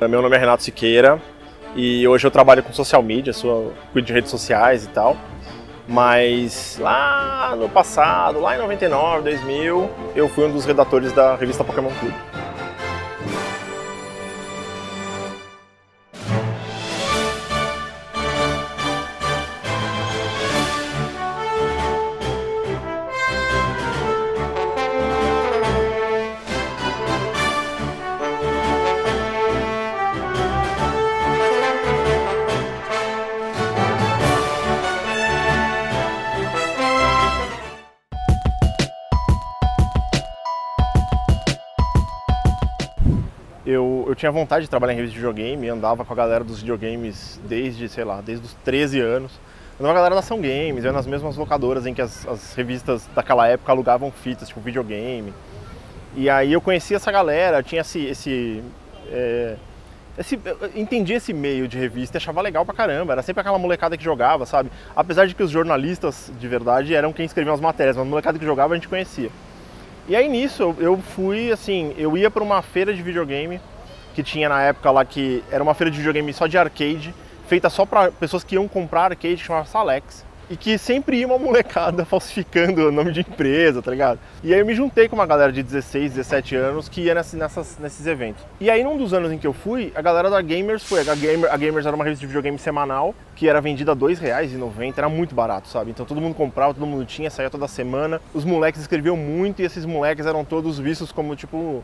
Meu nome é Renato Siqueira e hoje eu trabalho com social media, cuido de redes sociais e tal. Mas lá no passado, lá em 99, 2000, eu fui um dos redatores da revista Pokémon Clube. Eu tinha vontade de trabalhar em revista de videogame, andava com a galera dos videogames desde os 13 anos. Andava com a galera da Ação Games, eu ia nas mesmas locadoras em que as revistas daquela época alugavam fitas, tipo videogame. E aí eu conhecia essa galera, tinha entendi esse meio de revista e achava legal pra caramba, era sempre aquela molecada que jogava, sabe? Apesar de que os jornalistas de verdade eram quem escreviam as matérias, mas a molecada que jogava a gente conhecia. E aí nisso eu fui, assim, eu ia para uma feira de videogame que tinha na época lá, que era uma feira de videogame só de arcade, feita só para pessoas que iam comprar arcade, que chamava Salex, e que sempre ia uma molecada falsificando o nome de empresa, tá ligado? E aí eu me juntei com uma galera de 16, 17 anos que ia nesses eventos. E aí num dos anos em que eu fui, a galera da Gamers foi. A Gamers era uma revista de videogame semanal, que era vendida a R$2,90, era muito barato, sabe? Então todo mundo comprava, todo mundo tinha, saía toda semana. Os moleques escreviam muito e esses moleques eram todos vistos como, tipo,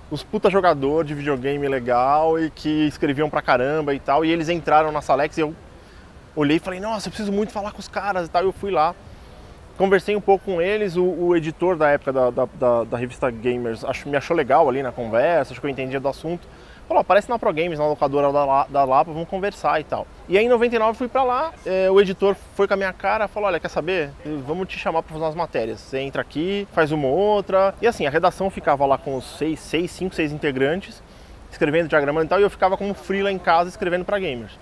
os puta jogador de videogame legal e que escreviam pra caramba e tal. E eles entraram na Salex e eu olhei e falei, nossa, eu preciso muito falar com os caras e tal. Eu fui lá, conversei um pouco com eles, o editor da época da revista Gamers me achou legal ali na conversa, acho que eu entendia do assunto. Falou, aparece na Pro Games, na locadora da Lapa, vamos conversar e tal. E aí em 99 eu fui pra lá, o editor foi com a minha cara, falou, olha, quer saber? Vamos te chamar pra fazer umas matérias. Você entra aqui, faz uma ou outra. E assim, a redação ficava lá com os 5, 6 integrantes, escrevendo diagrama e tal, e eu ficava como freela em casa escrevendo pra Gamers.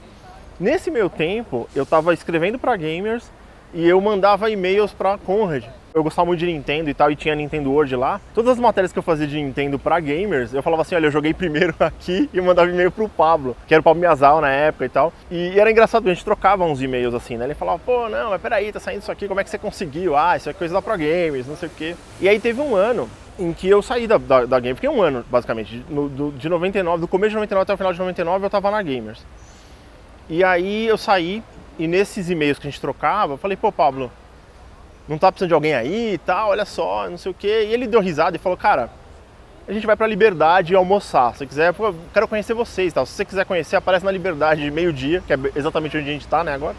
Nesse meio tempo, eu estava escrevendo para Gamers e eu mandava e-mails para Conrad. Eu gostava muito de Nintendo e tal, e tinha Nintendo World lá. Todas as matérias que eu fazia de Nintendo para Gamers, eu falava assim, olha, eu joguei primeiro aqui e eu mandava e-mail pro Pablo, que era o Pablo Miyazawa na época e tal. E era engraçado, a gente trocava uns e-mails assim, né? Ele falava, pô, não, mas peraí, tá saindo isso aqui, como é que você conseguiu? Ah, isso é coisa da Pro Games, não sei o quê. E aí teve um ano em que eu saí da Game, fiquei um ano, basicamente, de 99, do começo de 99 até o final de 99, eu tava na Gamers. E aí eu saí, e nesses e-mails que a gente trocava, eu falei, pô, Pablo, não tá precisando de alguém aí e tal, olha só, não sei o quê. E ele deu risada e falou, cara, a gente vai pra Liberdade almoçar, se você quiser, pô, quero conhecer vocês, tal. Se você quiser conhecer, aparece na Liberdade de meio-dia, que é exatamente onde a gente tá, né, agora.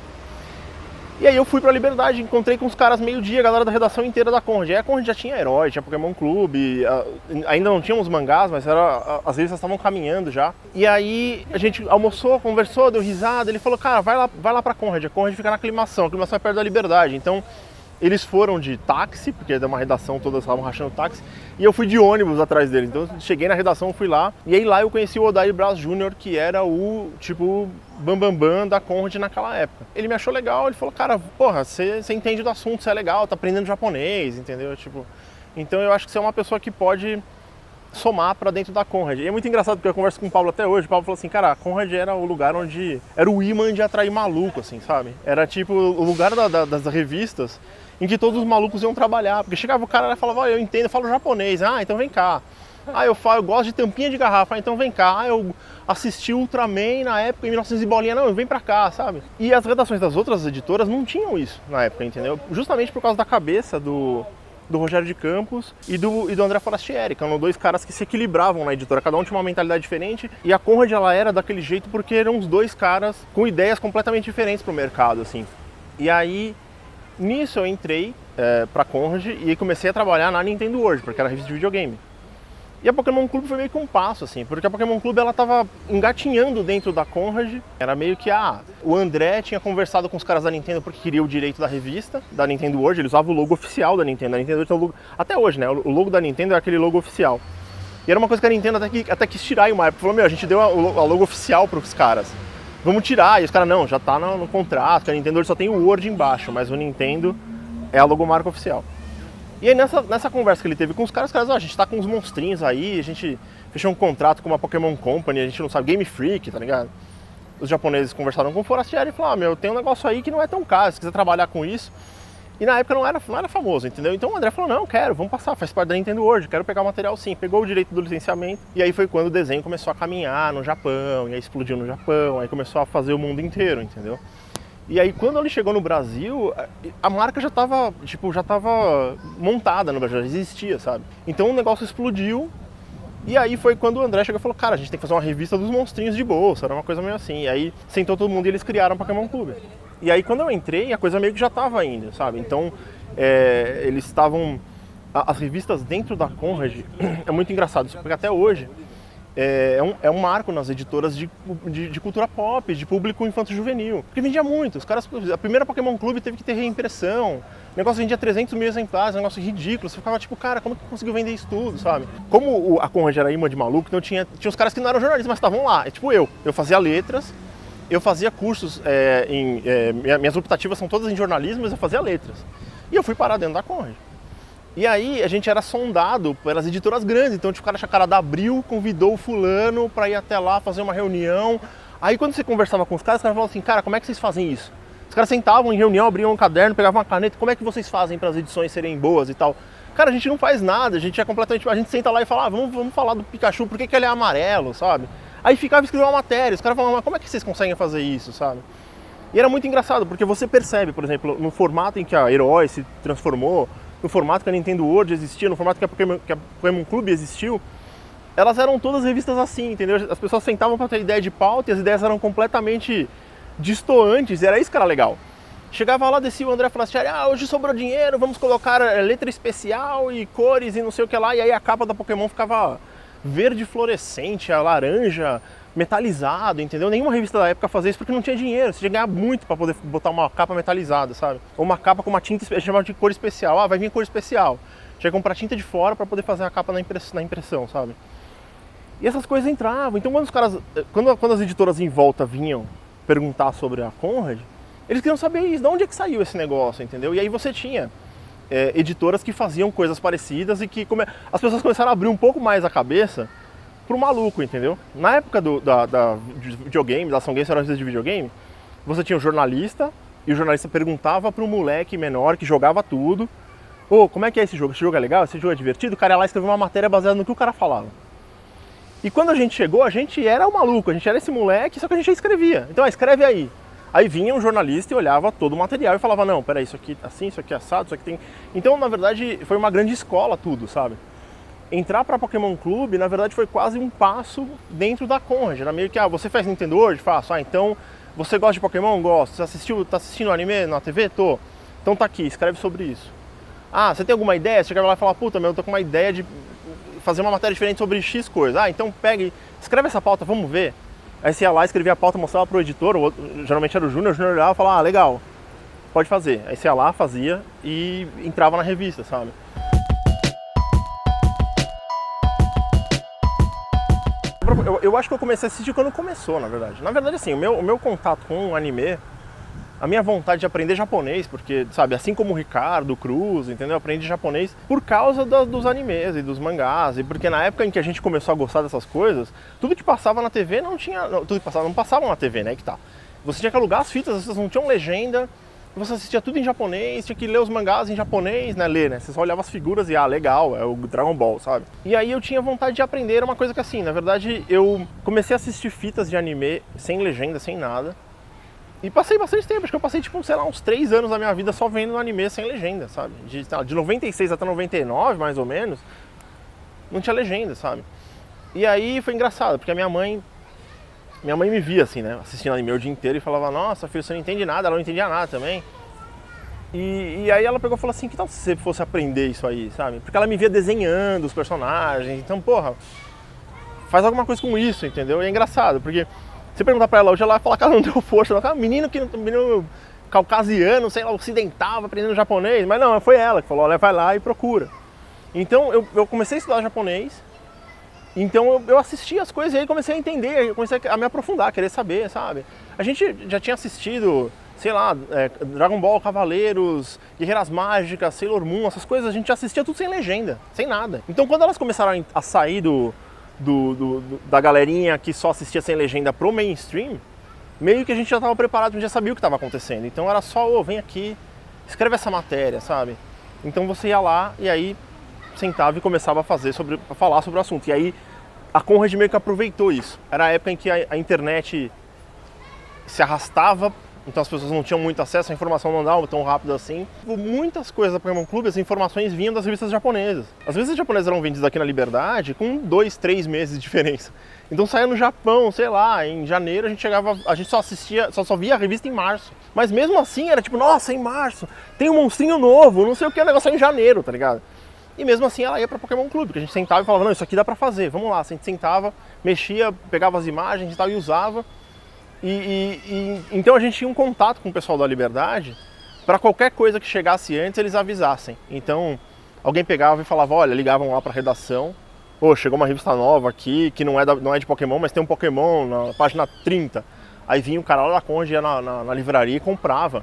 E aí eu fui pra Liberdade, encontrei com os caras meio-dia, a galera da redação inteira da Conrad. Aí a Conrad já tinha Herói, tinha Pokémon Clube, ainda não tínhamos mangás, mas as revistas estavam caminhando já. E aí a gente almoçou, conversou, deu risada, ele falou, cara, vai lá pra Conrad, a Conrad fica na aclimação é perto da Liberdade. Então eles foram de táxi, porque da uma redação todas estavam rachando táxi, e eu fui de ônibus atrás deles. Então eu cheguei na redação, fui lá, e aí lá eu conheci o Odair Braz Jr., que era o, tipo, bambambam da Conrad naquela época. Ele me achou legal, ele falou, cara, porra, você entende do assunto, você é legal, tá aprendendo japonês, entendeu? Tipo, então eu acho que você é uma pessoa que pode somar pra dentro da Conrad. E é muito engraçado, porque eu converso com o Pablo até hoje, o Pablo falou assim, cara, a Conrad era o lugar onde, era o imã de atrair maluco, assim, sabe? Era tipo o lugar das revistas em que todos os malucos iam trabalhar, porque chegava o cara e falava, eu entendo, eu falo japonês, então vem cá. Eu gosto de tampinha de garrafa, então vem cá. Eu assisti Ultraman na época, em 1900 e bolinha, não, vem pra cá, sabe? E as redações das outras editoras não tinham isso na época, entendeu? Justamente por causa da cabeça do Rogério de Campos e do André Forastieri, que eram dois caras que se equilibravam na editora, cada um tinha uma mentalidade diferente, e a Conrad, ela era daquele jeito porque eram os dois caras com ideias completamente diferentes pro mercado, assim. E aí, nisso eu entrei pra Conrad e comecei a trabalhar na Nintendo World, porque era revista de videogame. E a Pokémon Clube foi meio que um passo, assim, porque a Pokémon Clube, ela tava engatinhando dentro da Conrad. Era meio que, o André tinha conversado com os caras da Nintendo porque queria o direito da revista, da Nintendo World. Ele usava o logo oficial da Nintendo. A Nintendo tem o logo, até hoje, né, o logo da Nintendo é aquele logo oficial. E era uma coisa que a Nintendo até quis tirar em uma época. Falou, a gente deu a logo oficial pros caras, vamos tirar. E os caras, não, já tá no contrato, que a Nintendo só tem o Word embaixo, mas o Nintendo é a logomarca oficial. E aí nessa conversa que ele teve com os caras, a gente tá com uns monstrinhos aí, a gente fechei um contrato com uma Pokémon Company, a gente não sabe, Game Freak, tá ligado? Os japoneses conversaram com o Forastieri e falaram, meu, tem um negócio aí que não é tão caro, se quiser trabalhar com isso. E na época não era famoso, entendeu? Então o André falou, não, quero, vamos passar, faz parte da Nintendo World, quero pegar o material sim. Pegou o direito do licenciamento, e aí foi quando o desenho começou a caminhar no Japão, e aí explodiu no Japão, aí começou a fazer o mundo inteiro, entendeu? E aí quando ele chegou no Brasil, a marca já tava montada no Brasil, já existia, sabe? Então o negócio explodiu, e aí foi quando o André chegou e falou, cara, a gente tem que fazer uma revista dos monstrinhos de bolsa, era uma coisa meio assim. E aí sentou todo mundo e eles criaram o Pokémon Clube. E aí quando eu entrei, a coisa meio que já estava indo, sabe? Então, eles estavam... As revistas dentro da Conrad, é muito engraçado isso, porque até hoje é um marco nas editoras de cultura pop, de público infanto-juvenil. Porque vendia muito, os caras... A primeira Pokémon Clube teve que ter reimpressão, o negócio vendia 300 mil exemplares, um negócio ridículo. Você ficava tipo, cara, como que conseguiu vender isso tudo, sabe? Como a Conrad era imã de maluco, então tinha os caras que não eram jornalistas, mas estavam lá. É tipo eu fazia letras, eu fazia cursos, minhas optativas são todas em jornalismo, mas eu fazia letras. E eu fui parar dentro da Conrad. E aí a gente era sondado pelas editoras grandes, então tipo, o cara da Abril convidou o fulano para ir até lá fazer uma reunião. Aí quando você conversava com os caras falavam assim, cara, como é que vocês fazem isso? Os caras sentavam em reunião, abriam um caderno, pegavam uma caneta, como é que vocês fazem para as edições serem boas e tal? Cara, a gente não faz nada, a gente é completamente... A gente senta lá e fala, vamos falar do Pikachu, por que ele é amarelo, sabe? Aí ficava escrevendo uma matéria, os caras falavam, mas como é que vocês conseguem fazer isso, sabe? E era muito engraçado, porque você percebe, por exemplo, no formato em que a Herói se transformou, no formato que a Nintendo World existia, no formato que a Pokémon Clube existiu, elas eram todas revistas assim, entendeu? As pessoas sentavam para ter ideia de pauta e as ideias eram completamente distoantes, e era isso que era legal. Chegava lá, descia o André Forastieri, hoje sobrou dinheiro, vamos colocar letra especial e cores e não sei o que lá, e aí a capa da Pokémon ficava verde fluorescente, a laranja, metalizado, entendeu? Nenhuma revista da época fazia isso porque não tinha dinheiro, você tinha que ganhar muito para poder botar uma capa metalizada, sabe? Ou uma capa com uma tinta, chamava de cor especial, vai vir cor especial. Tinha que comprar tinta de fora para poder fazer a capa na impressão, sabe? E essas coisas entravam, então quando as editoras em volta vinham perguntar sobre a Conrad, eles queriam saber isso, de onde é que saiu esse negócio, entendeu? E aí você tinha editoras que faziam coisas parecidas e que as pessoas começaram a abrir um pouco mais a cabeça pro maluco, entendeu? Na época da videogame, da ação game, era de videogame, você tinha um jornalista e o jornalista perguntava pro moleque menor que jogava tudo, como é que é esse jogo? Esse jogo é legal? Esse jogo é divertido? O cara ia lá escrever uma matéria baseada no que o cara falava. E quando a gente chegou, a gente era o maluco, a gente era esse moleque, só que a gente já escrevia. Então, escreve aí. Aí vinha um jornalista e olhava todo o material e falava, não, peraí, isso aqui assim, isso aqui é assado, isso aqui tem... Então, na verdade, foi uma grande escola tudo, sabe? Entrar pra Pokémon Clube, na verdade, foi quase um passo dentro da Conrad. Era meio que, você faz Nintendo World? Faço. então, você gosta de Pokémon? Gosto. Você tá assistindo anime na TV? Tô. Então tá aqui, escreve sobre isso. Você tem alguma ideia? Você chegava lá e falava, puta, eu tô com uma ideia de fazer uma matéria diferente sobre X coisa. Então pega e escreve essa pauta, vamos ver. Aí você ia lá, escrevia a pauta, mostrava pro editor, geralmente era o Júnior olhava e falava, legal, pode fazer. Aí você ia lá, fazia e entrava na revista, sabe? Eu acho que eu comecei a assistir quando começou, na verdade. Na verdade, assim, o meu contato com o anime, a minha vontade de aprender japonês, porque, sabe, assim como o Ricardo, o Cruz, entendeu? Eu aprendi japonês por causa dos animes e dos mangás, e porque na época em que a gente começou a gostar dessas coisas, tudo que passava na TV não passava na TV, né, que tá. Você tinha que alugar as fitas, vocês não tinham legenda, você assistia tudo em japonês, tinha que ler os mangás em japonês, né, ler, né, você só olhava as figuras e, legal, é o Dragon Ball, sabe? E aí eu tinha vontade de aprender, era uma coisa que assim, na verdade, eu comecei a assistir fitas de anime sem legenda, sem nada, e passei bastante tempo, acho que eu passei, tipo, sei lá, uns 3 anos da minha vida só vendo anime sem legenda, sabe? De 96 até 99, mais ou menos, não tinha legenda, sabe? E aí foi engraçado, porque a minha mãe me via, assim, né, assistindo anime o dia inteiro e falava, nossa, filho, você não entende nada, ela não entendia nada também. E aí ela pegou e falou assim, que tal se você fosse aprender isso aí, sabe? Porque ela me via desenhando os personagens, então, porra, faz alguma coisa com isso, entendeu? E é engraçado, porque... Você perguntar pra ela hoje, ela vai falar que ela não deu força. Ela fala, menino caucasiano, sei lá, ocidental, aprendendo japonês. Mas não, foi ela que falou, olha, vai lá e procura. Então eu comecei a estudar japonês. Então eu assisti as coisas e aí comecei a entender, comecei a me aprofundar, querer saber, sabe? A gente já tinha assistido, sei lá, Dragon Ball, Cavaleiros, Guerreiras Mágicas, Sailor Moon, essas coisas, a gente já assistia tudo sem legenda, sem nada. Então quando elas começaram a sair da galerinha que só assistia sem legenda pro mainstream, meio que a gente já estava preparado, a gente já sabia o que estava acontecendo. Então era só, vem aqui, escreve essa matéria, sabe? Então você ia lá e aí sentava e começava a falar sobre o assunto. E aí a Conrad meio que aproveitou isso. Era a época em que a internet se arrastava, então as pessoas não tinham muito acesso, a informação não andava tão rápido assim. Por muitas coisas da Pokémon Clube, as informações vinham das revistas japonesas. As revistas japonesas eram vendidas aqui na Liberdade com 2, 3 meses de diferença. Então saía no Japão, sei lá, em janeiro a gente só via a revista em março. Mas mesmo assim era tipo, nossa, em março, tem um monstrinho novo, não sei o que, o negócio é em janeiro, tá ligado? E mesmo assim ela ia pra Pokémon Clube, porque a gente sentava e falava, não, isso aqui dá pra fazer, vamos lá. A gente sentava, mexia, pegava as imagens e tal e usava. Então a gente tinha um contato com o pessoal da Liberdade para qualquer coisa que chegasse antes eles avisassem. Então alguém pegava e falava, olha, ligavam lá para a redação, chegou uma revista nova aqui que não é de Pokémon, mas tem um Pokémon na página 30. Aí vinha o cara lá da Conde, ia na livraria e comprava.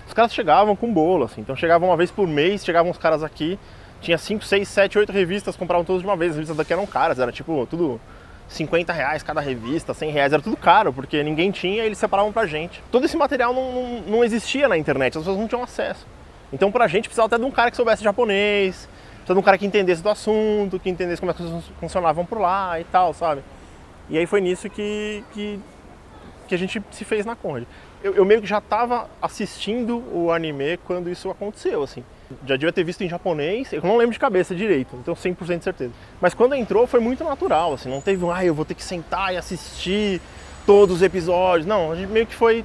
Os caras chegavam com bolo, assim, então chegavam uma vez por mês, chegavam os caras aqui, tinha 5, 6, 7, 8 revistas, compravam todas de uma vez. As revistas daqui eram caras, era tipo tudo R$50 cada revista, R$100, era tudo caro, porque ninguém tinha e eles separavam pra gente. Todo esse material não existia na internet, as pessoas não tinham acesso. Então pra gente precisava até de um cara que soubesse japonês, precisava de um cara que entendesse do assunto, que entendesse como as coisas funcionavam por lá e tal, sabe? E aí foi nisso que a gente se fez na Conrad. Eu meio que já estava assistindo o anime quando isso aconteceu, assim. Já devia ter visto em japonês, eu não lembro de cabeça direito, não tenho 100% de certeza. Mas quando entrou foi muito natural, assim, não teve eu vou ter que sentar e assistir todos os episódios. Não, a gente meio que foi...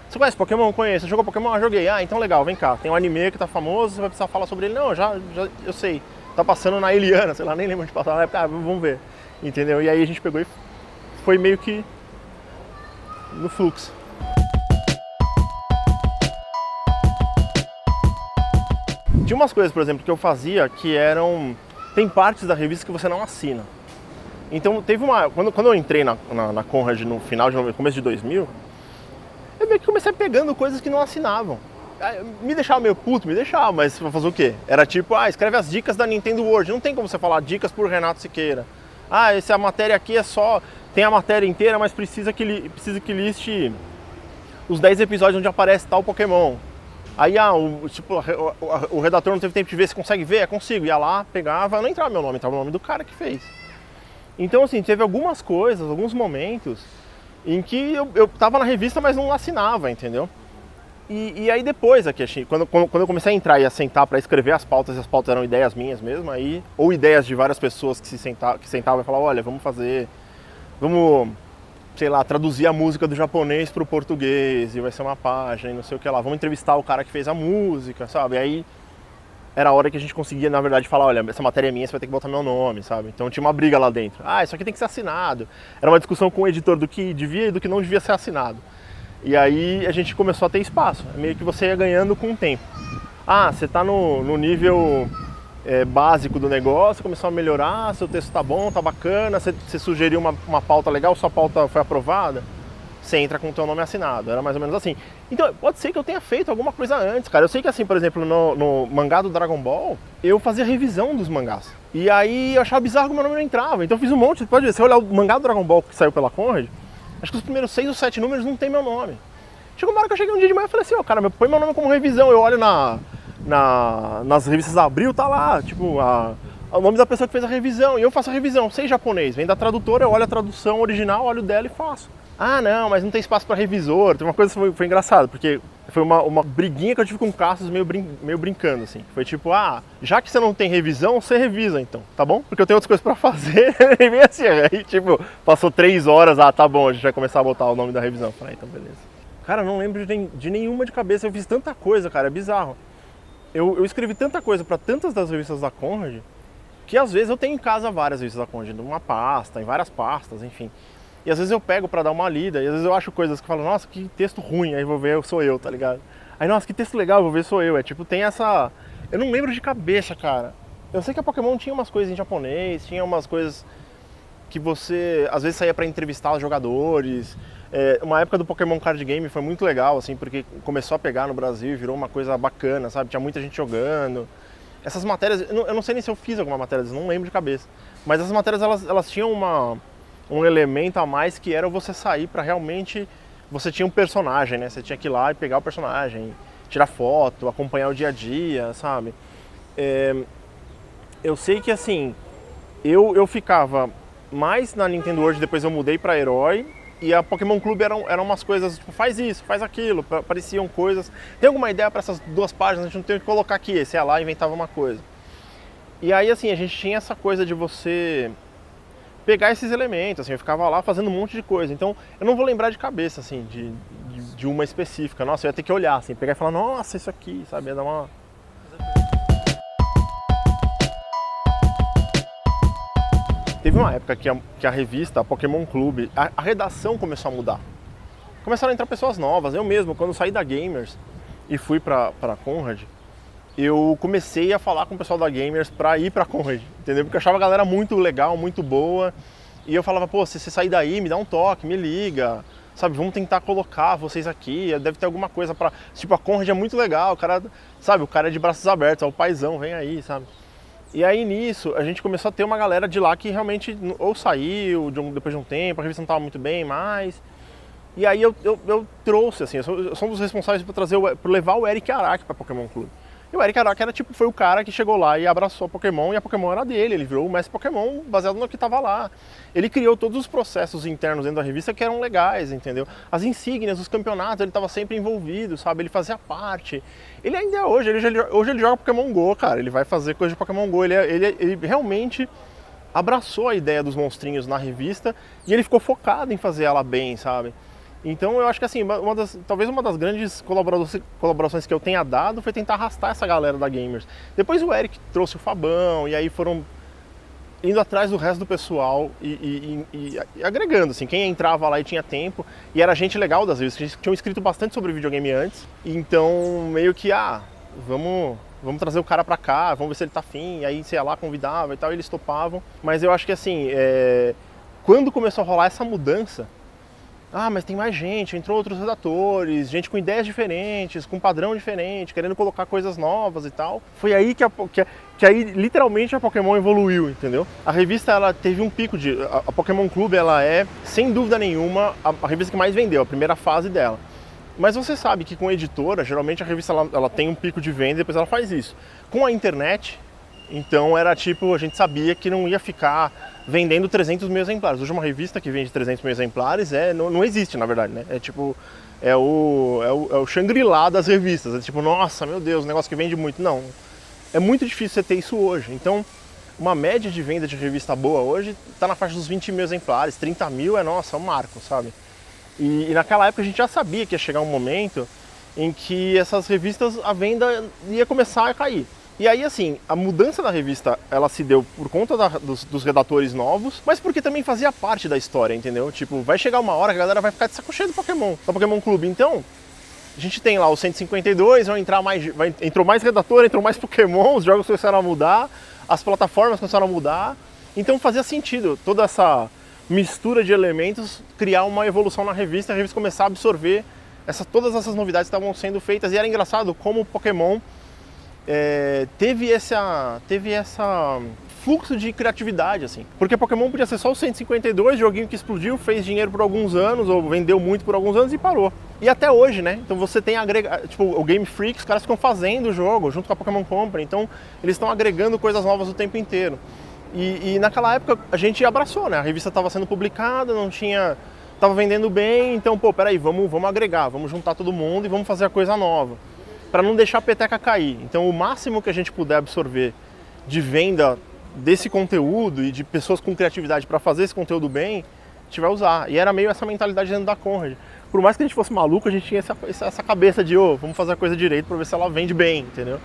Você conhece Pokémon? Conheço. Você jogou Pokémon? Joguei. Então legal, vem cá. Tem um anime que tá famoso, você vai precisar falar sobre ele. Não, já eu sei. Tá passando na Eliana, sei lá, nem lembro onde passava. Vamos ver. Entendeu? E aí a gente pegou e foi meio que no fluxo. Tinha umas coisas, por exemplo, que eu fazia que eram... Tem partes da revista que você não assina. Então teve uma... Quando eu entrei na Conrad no começo de 2000, eu meio que comecei pegando coisas que não assinavam. Me deixava meio puto, mas pra fazer o quê? Era tipo, escreve as dicas da Nintendo World. Não tem como você falar dicas por Renato Siqueira. Essa matéria aqui é só... Tem a matéria inteira, mas precisa que liste os 10 episódios onde aparece tal Pokémon. Aí, o redator não teve tempo de ver se consegue ver? Consigo. Ia lá, pegava, não entrava meu nome, entrava o nome do cara que fez. Então, assim, teve algumas coisas, alguns momentos em que eu tava na revista, mas não assinava, entendeu? E aí depois, quando eu comecei a entrar e a sentar para escrever as pautas, e as pautas eram ideias minhas mesmo, aí, ou ideias de várias pessoas que sentavam e falavam, olha, vamos, sei lá, traduzir a música do japonês pro português, e vai ser uma página, e não sei o que lá, vamos entrevistar o cara que fez a música, sabe? Aí era a hora que a gente conseguia, na verdade, falar, olha, essa matéria é minha, você vai ter que botar meu nome, sabe? Então tinha uma briga lá dentro. Isso aqui tem que ser assinado. Era uma discussão com o editor do que devia e do que não devia ser assinado. E aí a gente começou a ter espaço, meio que você ia ganhando com o tempo. Você tá no nível básico do negócio, começou a melhorar, seu texto tá bom, tá bacana, você sugeriu uma pauta legal, sua pauta foi aprovada, você entra com o teu nome assinado, era mais ou menos assim. Então pode ser que eu tenha feito alguma coisa antes, cara. Eu sei que assim, por exemplo, no mangá do Dragon Ball, eu fazia revisão dos mangás. E aí eu achava bizarro que o meu nome não entrava, então eu fiz um monte, pode ver, se você olhar o mangá do Dragon Ball que saiu pela Conrad, acho que os primeiros 6 ou 7 números não tem meu nome. Chegou uma hora que eu cheguei um dia de manhã e falei assim, cara, põe meu nome como revisão. Eu olho nas revistas Abril, tá lá, tipo, o nome da pessoa que fez a revisão. E eu faço a revisão, sei japonês, vem da tradutora, eu olho a tradução original, olho dela e faço. Não, mas não tem espaço para revisor. Tem uma coisa que foi engraçada, porque foi uma briguinha que eu tive com o Cassius meio brincando, assim. Foi tipo, já que você não tem revisão, você revisa então, tá bom? Porque eu tenho outras coisas pra fazer. E bem assim, aí tipo, passou 3 horas, tá bom, a gente vai começar a botar o nome da revisão. Falei, então beleza. Cara, eu não lembro de nenhuma de cabeça, eu fiz tanta coisa, cara, é bizarro. Eu escrevi tanta coisa pra tantas das revistas da Conrad, que às vezes eu tenho em casa várias revistas da Conrad, numa pasta, em várias pastas, enfim. E às vezes eu pego pra dar uma lida, e às vezes eu acho coisas que eu falo, nossa, que texto ruim, aí vou ver, sou eu, tá ligado? Aí, nossa, que texto legal, vou ver, sou eu. Tipo, tem essa... Eu não lembro de cabeça, cara. Eu sei que a Pokémon tinha umas coisas em japonês, tinha umas coisas que você, às vezes, saía pra entrevistar os jogadores. Uma época do Pokémon Card Game foi muito legal, assim, porque começou a pegar no Brasil e virou uma coisa bacana, sabe? Tinha muita gente jogando. essas matérias, eu não sei nem se eu fiz alguma matéria, não lembro de cabeça, mas essas matérias elas tinham um elemento a mais que era você sair para realmente, você tinha um personagem, né? Você tinha que ir lá e pegar o personagem, tirar foto, acompanhar o dia a dia, sabe? Eu sei que assim, eu ficava mais na Nintendo World, depois eu mudei para Herói, e a Pokémon Clube eram umas coisas, tipo, faz isso, faz aquilo, apareciam coisas. Tem alguma ideia para essas 2 páginas? A gente não tem o que colocar aqui. Você ia lá e inventava uma coisa. E aí, assim, a gente tinha essa coisa de você pegar esses elementos, assim, eu ficava lá fazendo um monte de coisa. Então, eu não vou lembrar de cabeça, assim, de uma específica. Nossa, eu ia ter que olhar, assim, pegar e falar, nossa, isso aqui, sabe? Ia dar uma... Teve uma época que a revista, a Pokémon Clube, a redação começou a mudar. Começaram a entrar pessoas novas. Eu mesmo, quando saí da Gamers e fui pra Conrad, eu comecei a falar com o pessoal da Gamers pra ir pra Conrad, entendeu? Porque eu achava a galera muito legal, muito boa. E eu falava, pô, se você sair daí, me dá um toque, me liga, sabe? Vamos tentar colocar vocês aqui, deve ter alguma coisa pra... Tipo, a Conrad é muito legal, o cara, sabe? O cara é de braços abertos, é o paizão, vem aí, sabe? E aí nisso, a gente começou a ter uma galera de lá que realmente ou saiu depois de um tempo, a revista não estava muito bem mais. E aí eu trouxe, assim, eu sou um dos responsáveis por levar o Eric Araki para Pokémon Clube. E o Eric Araki era, tipo, foi o cara que chegou lá e abraçou a Pokémon, e a Pokémon era dele, ele virou o mestre Pokémon baseado no que estava lá. Ele criou todos os processos internos dentro da revista que eram legais, entendeu? As insígnias, os campeonatos, ele estava sempre envolvido, sabe? Ele fazia parte. Ele ainda é hoje, hoje ele joga Pokémon GO, cara, ele vai fazer coisa de Pokémon GO, ele realmente abraçou a ideia dos monstrinhos na revista e ele ficou focado em fazer ela bem, sabe? Então eu acho que assim, talvez uma das grandes colaborações que eu tenha dado foi tentar arrastar essa galera da Gamers. Depois o Eric trouxe o Fabão, e aí foram indo atrás do resto do pessoal e agregando, assim, quem entrava lá e tinha tempo, e era gente legal das vezes, que tinham escrito bastante sobre videogame antes, então meio que, vamos trazer o cara pra cá, vamos ver se ele tá afim, e aí você ia lá, convidava e tal, e eles topavam. Mas eu acho que assim, quando começou a rolar essa mudança, mas tem mais gente, entrou outros redatores, gente com ideias diferentes, com padrão diferente, querendo colocar coisas novas e tal. Foi aí que aí literalmente a Pokémon evoluiu, entendeu? A revista ela teve um pico a Pokémon Clube ela é, sem dúvida nenhuma, a revista que mais vendeu, a primeira fase dela. Mas você sabe que com editora, geralmente a revista ela tem um pico de venda e depois ela faz isso. Com a internet, então era tipo, a gente sabia que não ia ficar vendendo 300 mil exemplares. Hoje uma revista que vende 300 mil exemplares não existe, na verdade, né? É tipo, é o Shangri-La das revistas. É tipo, nossa, meu Deus, um negócio que vende muito. Não, é muito difícil você ter isso hoje. Então, uma média de venda de revista boa hoje está na faixa dos 20 mil exemplares, 30 mil é um marco, sabe? E naquela época a gente já sabia que ia chegar um momento em que essas revistas, a venda ia começar a cair. E aí, assim, a mudança da revista, ela se deu por conta dos redatores novos, mas porque também fazia parte da história, entendeu? Tipo, vai chegar uma hora que a galera vai ficar de saco cheio do Pokémon, do Pokémon Clube. Então, a gente tem lá o 152, entrou mais redator, entrou mais Pokémon, os jogos começaram a mudar, as plataformas começaram a mudar. Então fazia sentido toda essa mistura de elementos criar uma evolução na revista, a revista começar a absorver todas essas novidades que estavam sendo feitas. E era engraçado como o Pokémon teve essa fluxo de criatividade, assim. Porque Pokémon podia ser só o 152, joguinho que explodiu, fez dinheiro por alguns anos, ou vendeu muito por alguns anos e parou. E até hoje, né? Então você tem tipo, o Game Freak, os caras ficam fazendo o jogo junto com a Pokémon Company, então eles estão agregando coisas novas o tempo inteiro. E naquela época a gente abraçou, né? A revista estava sendo publicada, tava vendendo bem, então, pô, peraí, vamos agregar, vamos juntar todo mundo e vamos fazer a coisa nova, para não deixar a peteca cair. Então o máximo que a gente puder absorver de venda desse conteúdo e de pessoas com criatividade para fazer esse conteúdo bem, a gente vai usar. E era meio essa mentalidade dentro da Conrad. Por mais que a gente fosse maluco, a gente tinha essa cabeça de, vamos fazer a coisa direito para ver se ela vende bem, entendeu?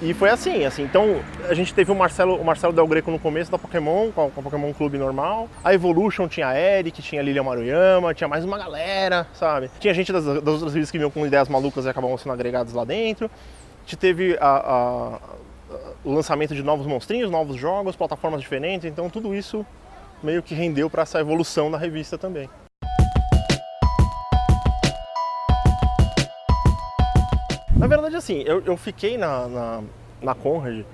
E foi assim. Então a gente teve o Marcelo Del Greco no começo da Pokémon, com a Pokémon Clube normal. A Evolution tinha a Eric, tinha a Lilian Maruyama, tinha mais uma galera, sabe? Tinha gente das outras revistas que vinham com ideias malucas e acabavam sendo agregadas lá dentro. A gente teve o lançamento de novos monstrinhos, novos jogos, plataformas diferentes. Então tudo isso meio que rendeu para essa evolução da revista também. Na verdade, assim, eu fiquei na na Conrad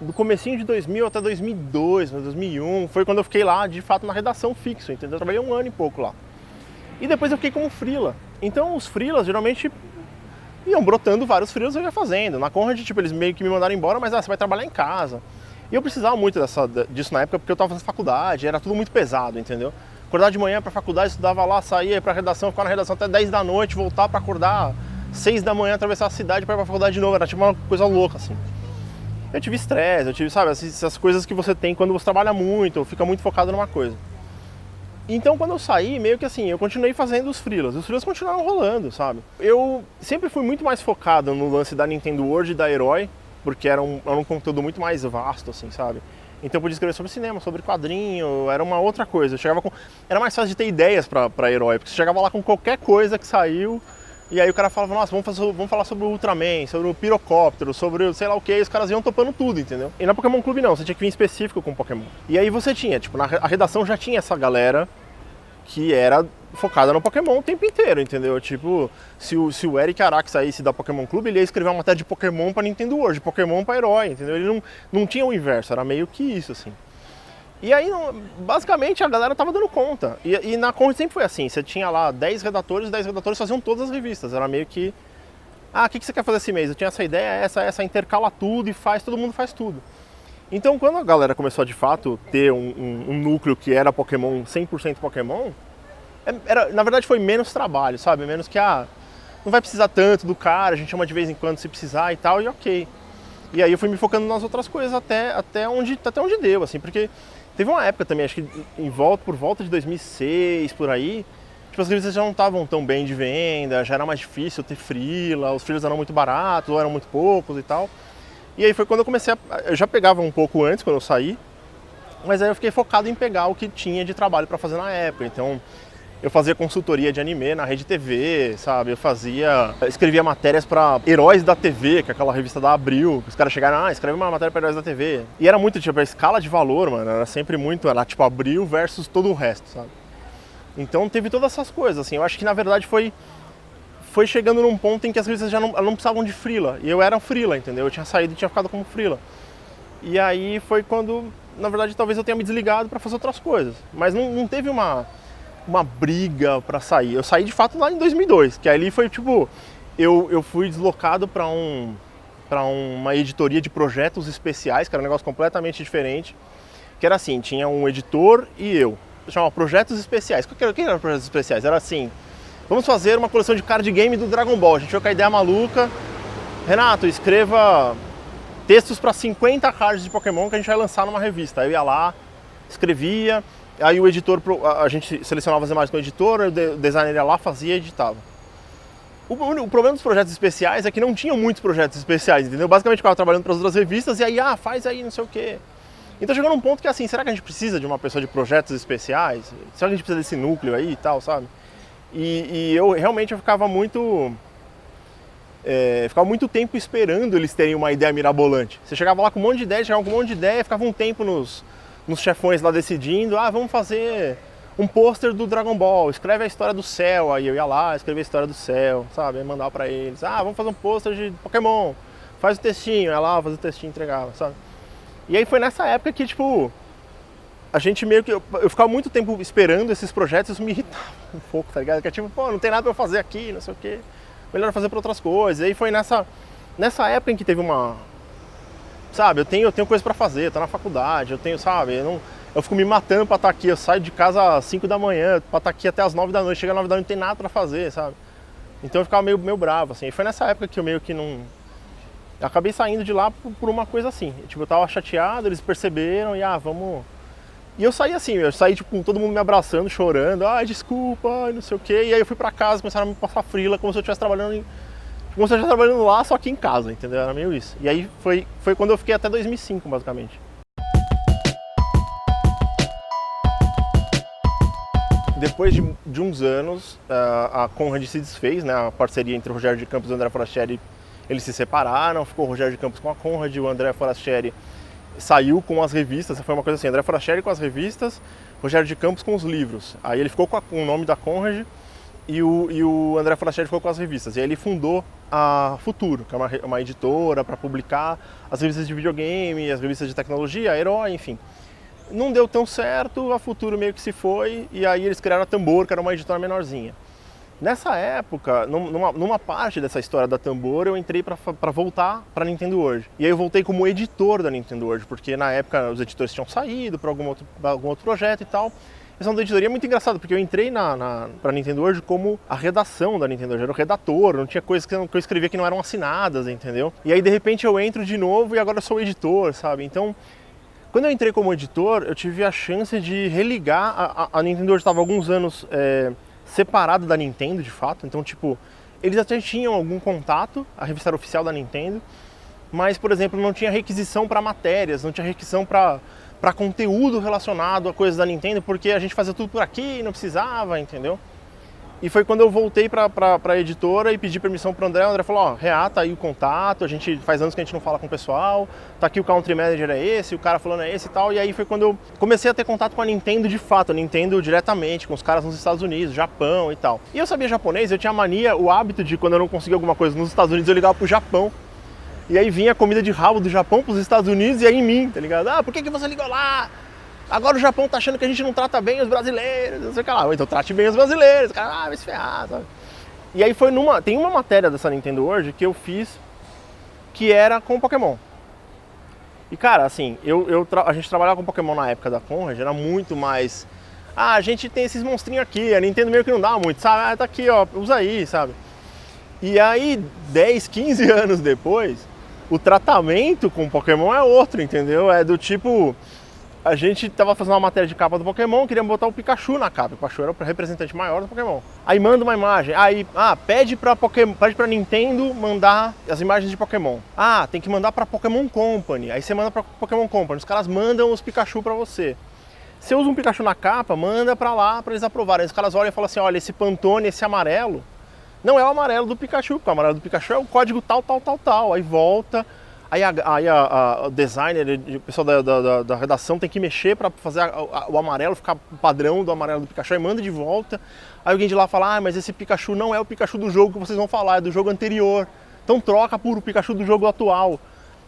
do comecinho de 2000 até 2002, 2001, foi quando eu fiquei lá, de fato, na redação fixo, entendeu? Eu trabalhei 1 ano e pouco lá. E depois eu fiquei como freela. Então os freelas geralmente iam brotando vários freelas eu ia fazendo. Na Conrad, tipo, eles meio que me mandaram embora, mas você vai trabalhar em casa. E eu precisava muito disso na época porque eu tava fazendo faculdade, era tudo muito pesado, entendeu? Acordar de manhã pra faculdade, estudava lá, saía pra redação, ficava na redação até 10 da noite, voltar pra acordar 6 da manhã, atravessar a cidade pra ir pra faculdade de novo, era tipo uma coisa louca, assim. Eu tive estresse, eu tive, sabe, essas coisas que você tem quando você trabalha muito, ou fica muito focado numa coisa. Então quando eu saí, meio que assim, eu continuei fazendo os freelas continuaram rolando, sabe? Eu sempre fui muito mais focado no lance da Nintendo World e da Herói, porque era um conteúdo muito mais vasto, assim, sabe? Então eu podia escrever sobre cinema, sobre quadrinho, era uma outra coisa. Era mais fácil de ter ideias pra Herói, porque você chegava lá com qualquer coisa que saiu, e aí o cara falava, nossa, vamos falar sobre o Ultraman, sobre o Pirocóptero, sobre sei lá o que, e os caras iam topando tudo, entendeu? E na Pokémon Clube não, você tinha que vir específico com Pokémon. E aí você tinha, tipo, a redação já tinha essa galera que era focada no Pokémon o tempo inteiro, entendeu? Tipo, se o Eric Araque saísse da Pokémon Clube, ele ia escrever uma matéria de Pokémon pra Nintendo World, de Pokémon pra Herói, entendeu? Ele não tinha o inverso, era meio que isso, assim. E aí, basicamente, a galera tava dando conta. E na Conrad sempre foi assim, você tinha lá 10 redatores faziam todas as revistas. Era meio que, o que você quer fazer esse mês? Eu tinha essa ideia, essa, intercala tudo e todo mundo faz tudo. Então, quando a galera começou a, de fato, ter um núcleo que era Pokémon, 100% Pokémon, na verdade foi menos trabalho, sabe? Menos que, não vai precisar tanto do cara, a gente chama de vez em quando se precisar e tal, e ok. E aí eu fui me focando nas outras coisas até onde deu, assim, porque teve uma época também, acho que por volta de 2006, por aí, tipo, as revistas já não estavam tão bem de venda, já era mais difícil ter freela, os freelas eram muito baratos, ou eram muito poucos e tal. E aí foi quando eu já pegava um pouco antes, quando eu saí, mas aí eu fiquei focado em pegar o que tinha de trabalho para fazer na época. Então, eu fazia consultoria de anime na Rede TV, sabe? Eu escrevia matérias para Heróis da TV, que é aquela revista da Abril. Os caras chegaram, escreve uma matéria para Heróis da TV. E era muito, tipo, a escala de valor, mano, era sempre muito, era tipo Abril versus todo o resto, sabe? Então teve todas essas coisas, assim. Eu acho que na verdade foi chegando num ponto em que as revistas já não precisavam de freela. E eu era freela, entendeu? Eu tinha saído e tinha ficado como freela. E aí foi quando, na verdade, talvez eu tenha me desligado para fazer outras coisas. Mas não teve uma briga para sair. Eu saí de fato lá em 2002, que ali foi tipo, eu fui deslocado para uma editoria de projetos especiais, que era um negócio completamente diferente, que era assim, tinha um editor e eu. Chamava Projetos Especiais. O que era Projetos Especiais? Era assim, vamos fazer uma coleção de card game do Dragon Ball. A gente foi com a ideia maluca. Renato, escreva textos para 50 cards de Pokémon que a gente vai lançar numa revista. Aí eu ia lá, escrevia. Aí o editor, a gente selecionava as imagens com o editor, o designer ia lá, fazia e editava. O problema dos projetos especiais é que não tinham muitos projetos especiais, entendeu? Basicamente eu ficava trabalhando para as outras revistas e aí, faz aí, não sei o quê. Então chegou num ponto que assim, será que a gente precisa de uma pessoa de projetos especiais? Será que a gente precisa desse núcleo aí e tal, sabe? E eu realmente ficava muito tempo esperando eles terem uma ideia mirabolante. Você chegava lá com um monte de ideia, ficava um tempo nos chefões lá decidindo, vamos fazer um pôster do Dragon Ball, escreve a história do Cell, aí eu ia lá, escrever a história do Cell, sabe, aí mandava pra eles, vamos fazer um pôster de Pokémon, faz o textinho, ia lá, fazia o textinho e entregava, sabe. E aí foi nessa época que, tipo, a gente meio que, eu ficava muito tempo esperando esses projetos, isso me irritava um pouco, tá ligado, que é tipo, não tem nada pra eu fazer aqui, não sei o quê, melhor fazer pra outras coisas. E aí foi nessa época em que teve sabe, eu tenho coisa pra fazer, tô na faculdade, eu tenho, sabe, eu fico me matando pra estar aqui, eu saio de casa às 5 da manhã, pra estar aqui até às 9 da noite, chega às 9 da noite não tem nada pra fazer, sabe. Então eu ficava meio bravo, assim, e foi nessa época que eu meio que não... Eu acabei saindo de lá por uma coisa assim, tipo, eu tava chateado, eles perceberam e vamos... E eu saí assim, eu saí tipo, com todo mundo me abraçando, chorando, desculpa, não sei o quê, e aí eu fui pra casa, começaram a me passar freela, como se eu estivesse trabalhando lá, só que em casa, entendeu? Era meio isso. E aí foi quando eu fiquei até 2005, basicamente. Depois de uns anos, a Conrad se desfez, né? A parceria entre o Rogério de Campos e o André Forastieri, eles se separaram, ficou o Rogério de Campos com a Conrad, o André Forastieri saiu com as revistas, foi uma coisa assim, André Forastieri com as revistas, Rogério de Campos com os livros. Aí ele ficou com o nome da Conrad e o André Forastieri ficou com as revistas. E aí ele fundou a Futuro, que é uma editora para publicar as revistas de videogame, as revistas de tecnologia, Herói, enfim. Não deu tão certo, a Futuro meio que se foi, e aí eles criaram a Tambor, que era uma editora menorzinha. Nessa época, numa parte dessa história da Tambor, eu entrei para voltar para a Nintendo World. E aí eu voltei como editor da Nintendo World, porque na época os editores tinham saído para algum outro projeto e tal. Essa da editoria é muito engraçado, porque eu entrei para a Nintendo World como a redação da Nintendo World, eu era o redator, não tinha coisas que eu escrevia que não eram assinadas, entendeu? E aí de repente eu entro de novo e agora eu sou o editor, sabe? Então, quando eu entrei como editor, eu tive a chance de religar, a Nintendo World estava há alguns anos separado da Nintendo, de fato, então tipo, eles até tinham algum contato, a revista era oficial da Nintendo, mas, por exemplo, não tinha requisição para matérias, não tinha requisição para conteúdo relacionado a coisas da Nintendo, porque a gente fazia tudo por aqui, não precisava, entendeu? E foi quando eu voltei para a editora e pedi permissão para o André falou, ó, reata aí o contato, a gente faz anos que a gente não fala com o pessoal, tá aqui o Country Manager é esse, o cara falando é esse e tal, e aí foi quando eu comecei a ter contato com a Nintendo de fato, a Nintendo diretamente, com os caras nos Estados Unidos, Japão e tal. E eu sabia japonês, eu tinha a mania, o hábito de quando eu não conseguia alguma coisa nos Estados Unidos, eu ligava pro Japão. E aí vinha a comida de rabo do Japão pros Estados Unidos e aí em mim, tá ligado? Ah, por que você ligou lá? Agora o Japão tá achando que a gente não trata bem os brasileiros, não sei o que lá. Então trate bem os brasileiros, cara, vai se ferrar, sabe? E aí tem uma matéria dessa Nintendo World que eu fiz que era com Pokémon. E cara, assim, a gente trabalhava com Pokémon na época da Conrad, era muito mais... Ah, a gente tem esses monstrinhos aqui, a Nintendo meio que não dá muito, sabe? Ah, tá aqui, ó, usa aí, sabe? E aí, 10, 15 anos depois, o tratamento com Pokémon é outro, entendeu? É do tipo... A gente tava fazendo uma matéria de capa do Pokémon, queríamos botar o Pikachu na capa. O Pikachu era o representante maior do Pokémon. Aí manda uma imagem, aí pede pra Nintendo mandar as imagens de Pokémon. Ah, tem que mandar pra Pokémon Company. Aí você manda pra Pokémon Company, os caras mandam os Pikachu pra você. Você usa um Pikachu na capa, manda pra lá pra eles aprovarem. Aí os caras olham e falam assim, olha, esse Pantone, esse amarelo, não é o amarelo do Pikachu, porque o amarelo do Pikachu é o código tal, tal, tal, tal. Aí volta... Aí a designer, o pessoal da redação tem que mexer para fazer o amarelo ficar padrão do amarelo do Pikachu e manda de volta. Aí alguém de lá fala, mas esse Pikachu não é o Pikachu do jogo que vocês vão falar, é do jogo anterior. Então troca por o Pikachu do jogo atual.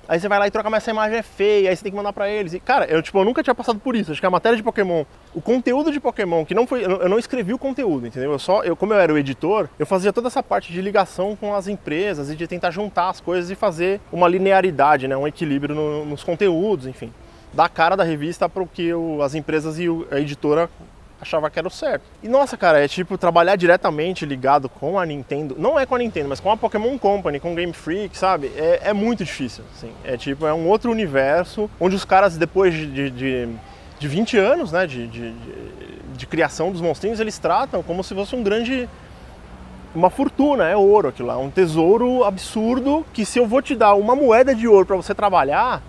Aí você vai lá e troca, mas essa imagem é feia, aí você tem que mandar pra eles. E, cara, eu nunca tinha passado por isso. Acho que a matéria de Pokémon, o conteúdo de Pokémon, que não foi... Eu não escrevi o conteúdo, entendeu? Como eu era o editor, eu fazia toda essa parte de ligação com as empresas e de tentar juntar as coisas e fazer uma linearidade, né? Um equilíbrio nos conteúdos, enfim. Dar a cara da revista para o que as empresas e a editora achava que era o certo. E nossa, cara, é tipo trabalhar diretamente ligado com a Nintendo, não é com a Nintendo, mas com a Pokémon Company, com o Game Freak, sabe? É muito difícil, assim. É um outro universo, onde os caras, depois de 20 anos, né, de criação dos monstrinhos, eles tratam como se fosse uma fortuna, é ouro aquilo lá, um tesouro absurdo, que se eu vou te dar uma moeda de ouro para você trabalhar,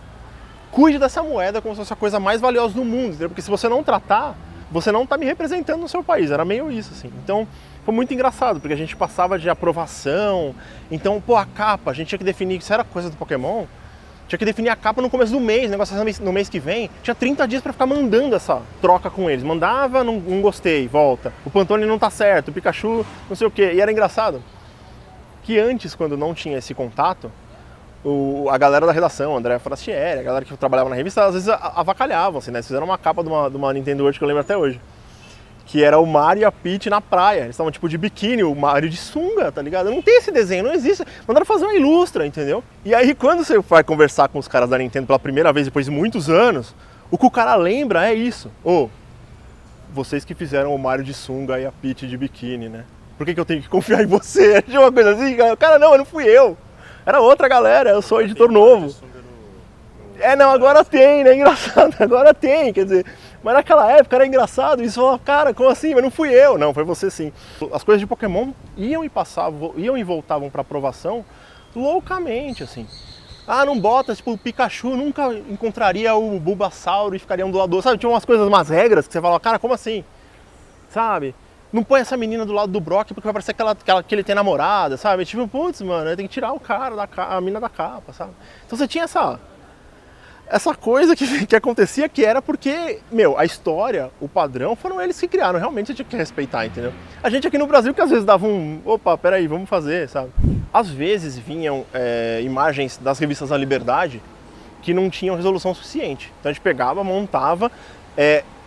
cuide dessa moeda como se fosse a coisa mais valiosa do mundo, entendeu? Porque se você não tratar, você não está me representando no seu país, era meio isso, assim. Então, foi muito engraçado, porque a gente passava de aprovação, então, a capa, a gente tinha que definir, se era coisa do Pokémon, tinha que definir a capa no começo do mês, negócio no mês que vem, tinha 30 dias para ficar mandando essa troca com eles, mandava, não gostei, volta, o Pantone não tá certo, o Pikachu não sei o quê, e era engraçado que antes, quando não tinha esse contato, a galera da redação, o André Forastieri, a galera que trabalhava na revista, às vezes avacalhavam, assim, né? Eles fizeram uma capa de uma Nintendo World que eu lembro até hoje. Que era o Mario e a Peach na praia. Eles estavam tipo de biquíni, o Mario de sunga, tá ligado? Não tem esse desenho, não existe. Mandaram fazer uma ilustra, entendeu? E aí quando você vai conversar com os caras da Nintendo pela primeira vez, depois de muitos anos, o que o cara lembra é isso. Vocês que fizeram o Mario de sunga e a Peach de biquíni, né? Por que eu tenho que confiar em você? É uma coisa assim, cara, não fui eu. Era outra galera, eu sou editor novo. Não, agora tem, né? Engraçado, agora tem, quer dizer... Mas naquela época era engraçado, isso falava, cara, como assim? Mas não fui eu. Não, foi você sim. As coisas de Pokémon iam e voltavam para aprovação loucamente, assim. Não bota, tipo, o Pikachu nunca encontraria o Bulbasaur e ficaria um doador. Sabe, tinha umas regras que você falava, cara, como assim? Sabe? Não põe essa menina do lado do Brock porque vai parecer que ele tem namorada, sabe? Tipo, putz, mano, tem que tirar o cara, a mina da capa, sabe? Então você tinha essa coisa que acontecia, que era porque, a história, o padrão, foram eles que criaram. Realmente você tinha que respeitar, entendeu? A gente aqui no Brasil que às vezes dava opa, peraí, vamos fazer, sabe? Às vezes vinham imagens das revistas da Liberdade que não tinham resolução suficiente. Então a gente pegava, montava.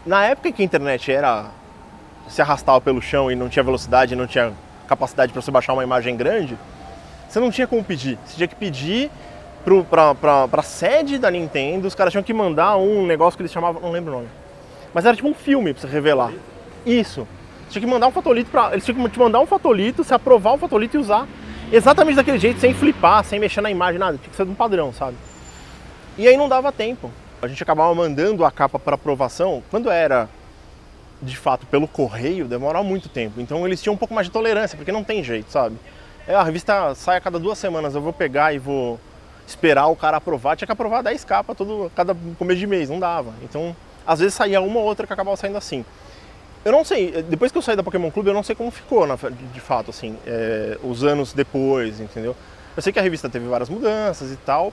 Na época em que a internet se arrastava pelo chão e não tinha velocidade, não tinha capacidade para você baixar uma imagem grande, você não tinha como pedir. Você tinha que pedir para a sede da Nintendo, os caras tinham que mandar um negócio que eles chamavam, não lembro o nome, mas era tipo um filme para você revelar. Isso. Você tinha que mandar um fotolito eles tinham que te mandar um fotolito, você aprovar o fotolito e usar exatamente daquele jeito, sem flipar, sem mexer na imagem, nada. Tinha que ser de um padrão, sabe? E aí não dava tempo. A gente acabava mandando a capa para aprovação. Quando era, de fato, pelo correio, demorava muito tempo. Então eles tinham um pouco mais de tolerância, porque não tem jeito, sabe? A revista sai a cada 2 semanas, eu vou pegar e vou esperar o cara aprovar. Tinha que aprovar 10 capas cada começo de mês, não dava. Então, às vezes saía uma ou outra que acabava saindo assim. Eu não sei, depois que eu saí da Pokémon Clube, eu não sei como ficou, de fato, assim, os anos depois, entendeu? Eu sei que a revista teve várias mudanças e tal,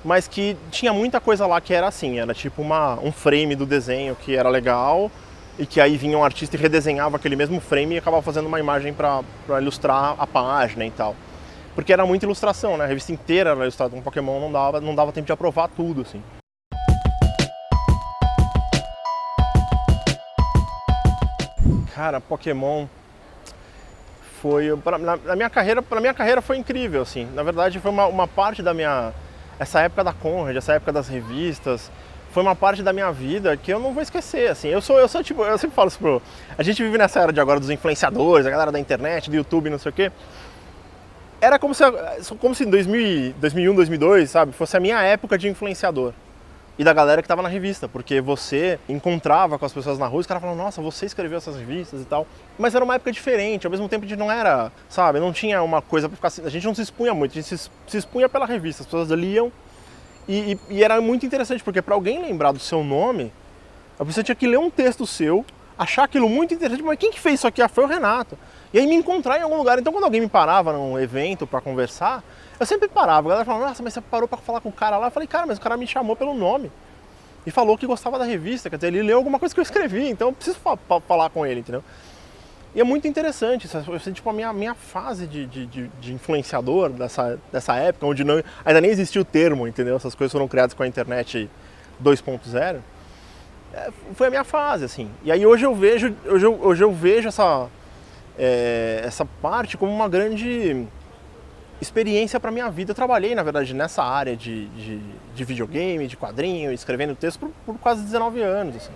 mas que tinha muita coisa lá que era assim, era tipo um frame do desenho que era legal, e que aí vinha um artista e redesenhava aquele mesmo frame e acabava fazendo uma imagem para ilustrar a página e tal. Porque era muita ilustração, né? A revista inteira era ilustrada com Pokémon, não dava tempo de aprovar tudo, assim. Cara, Pokémon foi... Na minha carreira foi incrível, assim. Na verdade, foi uma parte da minha... Essa época da Conrad, essa época das revistas, foi uma parte da minha vida que eu não vou esquecer, assim. Eu sou tipo... Eu sempre falo isso a gente vive nessa era de agora dos influenciadores, a galera da internet, do YouTube, não sei o quê. Era como se em 2001, 2002, sabe, fosse a minha época de influenciador. E da galera que tava na revista, porque você encontrava com as pessoas na rua e os caras falavam, nossa, você escreveu essas revistas e tal. Mas era uma época diferente, ao mesmo tempo a gente não era, sabe, não tinha uma coisa pra ficar... A gente não se expunha muito, a gente se expunha pela revista, as pessoas liam. E era muito interessante, porque pra alguém lembrar do seu nome, você tinha que ler um texto seu, achar aquilo muito interessante, mas quem que fez isso aqui? Ah, foi o Renato. E aí me encontrar em algum lugar. Então quando alguém me parava num evento pra conversar, eu sempre parava. A galera falava, nossa, mas você parou pra falar com o cara lá? Eu falei, cara, mas o cara me chamou pelo nome. E falou que gostava da revista, quer dizer, ele leu alguma coisa que eu escrevi, então eu preciso falar com ele, entendeu? E é muito interessante, isso é tipo a minha fase de influenciador dessa época, onde ainda nem existia o termo, entendeu? Essas coisas foram criadas com a internet 2.0. Foi a minha fase, assim. E aí hoje eu vejo essa parte como uma grande experiência para minha vida. Eu trabalhei, na verdade, nessa área de videogame, de quadrinho, escrevendo texto por quase 19 anos, assim.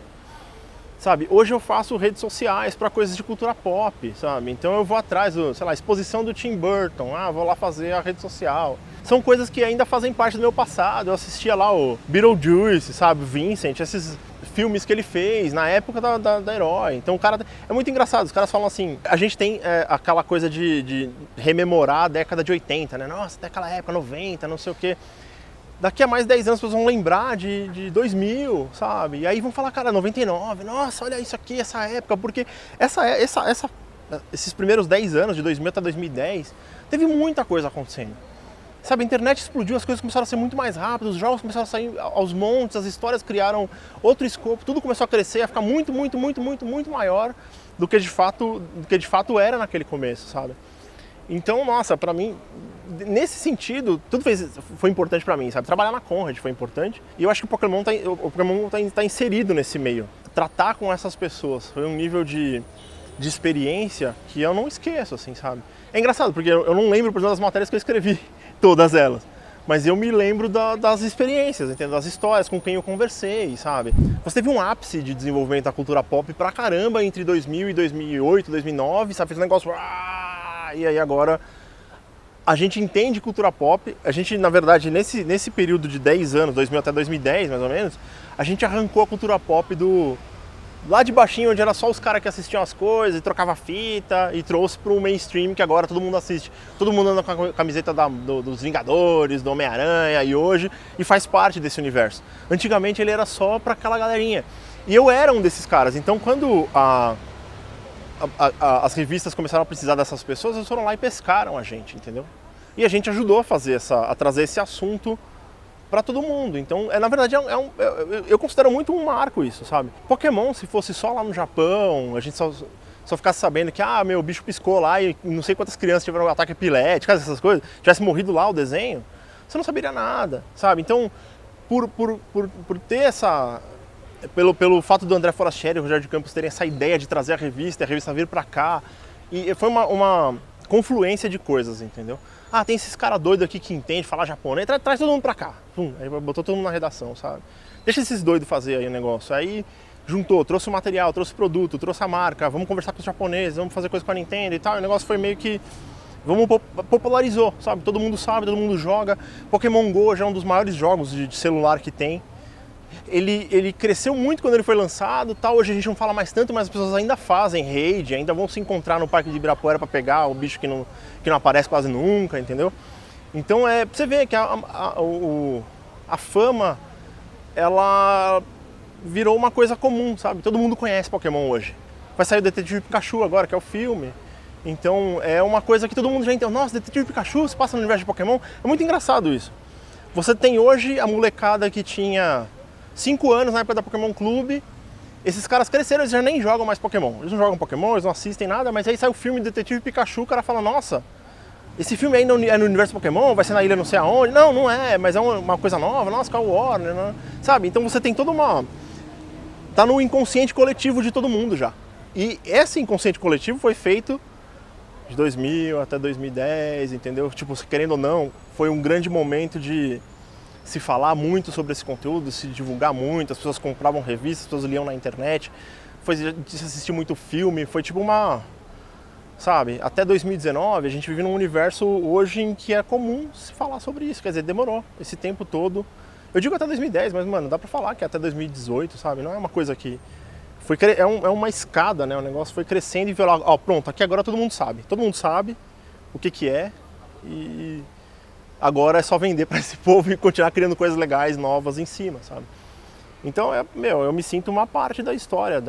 Sabe, hoje eu faço redes sociais para coisas de cultura pop, sabe? Então eu vou atrás, sei lá, exposição do Tim Burton, vou lá fazer a rede social. São coisas que ainda fazem parte do meu passado. Eu assistia lá o Beetlejuice, sabe, Vincent, esses filmes que ele fez na época da Herói. Então o cara... É muito engraçado, os caras falam assim, a gente tem aquela coisa de rememorar a década de 80, né? Nossa, daquela época, 90, não sei o quê. Daqui a mais 10 anos as pessoas vão lembrar de 2000, sabe? E aí vão falar, cara, 99, nossa, olha isso aqui, essa época, porque esses primeiros 10 anos, de 2000 até 2010, teve muita coisa acontecendo. Sabe, a internet explodiu, as coisas começaram a ser muito mais rápidas, os jogos começaram a sair aos montes, as histórias criaram outro escopo, tudo começou a crescer, a ficar muito, muito, muito, muito, muito maior do que de fato era naquele começo, sabe? Então, nossa, pra mim, nesse sentido, tudo foi importante pra mim, sabe? Trabalhar na Conrad foi importante e eu acho que o Pokémon tá inserido nesse meio. Tratar com essas pessoas foi um nível de experiência que eu não esqueço, assim, sabe? É engraçado, porque eu não lembro, por exemplo, das matérias que eu escrevi, todas elas. Mas eu me lembro das experiências, entendeu? Das histórias com quem eu conversei, sabe? Você teve um ápice de desenvolvimento da cultura pop pra caramba entre 2000 e 2008, 2009, sabe? Fez um negócio... E aí agora a gente entende cultura pop, a gente, na verdade, nesse período de 10 anos, 2000 até 2010, mais ou menos, a gente arrancou a cultura pop lá de baixinho, onde era só os caras que assistiam as coisas e trocava fita, e trouxe pro mainstream, que agora todo mundo assiste. Todo mundo anda com a camiseta dos Vingadores, do Homem-Aranha e faz parte desse universo. Antigamente ele era só pra aquela galerinha. E eu era um desses caras, então quando as revistas começaram a precisar dessas pessoas, eles foram lá e pescaram a gente, entendeu? E a gente ajudou a trazer esse assunto para todo mundo. Então, na verdade, eu considero muito um marco isso, sabe? Pokémon, se fosse só lá no Japão, a gente só ficasse sabendo que, meu, o bicho piscou lá e não sei quantas crianças tiveram um ataque epilético, essas coisas, tivesse morrido lá o desenho, você não saberia nada, sabe? Então, por ter essa... Pelo fato do André Forastieri e o Rogério de Campos terem essa ideia de trazer a revista vir pra cá, e foi uma confluência de coisas, entendeu? Tem esses caras doidos aqui que entendem falar japonês, traz todo mundo pra cá. Aí botou todo mundo na redação, sabe? Deixa esses doidos fazer aí o negócio. Aí juntou, trouxe o material, trouxe o produto, trouxe a marca, vamos conversar com os japoneses, vamos fazer coisa com a Nintendo e tal. E o negócio foi meio que... popularizou, sabe? Todo mundo sabe, todo mundo joga. Pokémon GO já é um dos maiores jogos de celular que tem. Ele cresceu muito quando ele foi lançado, tal. Hoje a gente não fala mais tanto, mas as pessoas ainda fazem raid, ainda vão se encontrar no Parque de Ibirapuera para pegar o bicho que não aparece quase nunca, entendeu? Então pra você ver que a fama, ela virou uma coisa comum, sabe? Todo mundo conhece Pokémon hoje. Vai sair o Detetive Pikachu agora, que é o filme. Então é uma coisa que todo mundo já entendeu. Nossa, Detetive Pikachu se passa no universo de Pokémon. É muito engraçado isso. Você tem hoje a molecada que tinha 5 anos na época da Pokémon Clube. Esses caras cresceram, eles já nem jogam mais Pokémon. Eles não jogam Pokémon, eles não assistem nada, mas aí sai o filme Detetive Pikachu, o cara fala, nossa, esse filme ainda é no universo Pokémon, vai ser na ilha não sei aonde. Não, não é, mas é uma coisa nova, nossa, Call Warner, né? Sabe? Então você tem toda uma... Tá no inconsciente coletivo de todo mundo já. E esse inconsciente coletivo foi feito de 2000 até 2010, entendeu? Tipo, querendo ou não, foi um grande momento de se falar muito sobre esse conteúdo, se divulgar muito, as pessoas compravam revistas, as pessoas liam na internet, foi de se assistir muito filme, foi tipo uma... Sabe, até 2019 a gente vive num universo hoje em que é comum se falar sobre isso, quer dizer, demorou esse tempo todo. Eu digo até 2010, mas mano, dá pra falar que é até 2018, sabe? Não é uma coisa que... é uma escada, né? O negócio foi crescendo e viu lá, pronto, aqui agora todo mundo sabe. Todo mundo sabe o que é e agora é só vender para esse povo e continuar criando coisas legais, novas em cima, sabe? Então, eu me sinto uma parte da história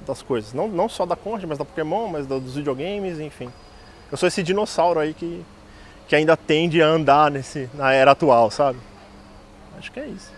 das coisas. Não só da Conrad, mas da Pokémon, mas dos videogames, enfim. Eu sou esse dinossauro aí que ainda tende a andar na era atual, sabe? Acho que é isso.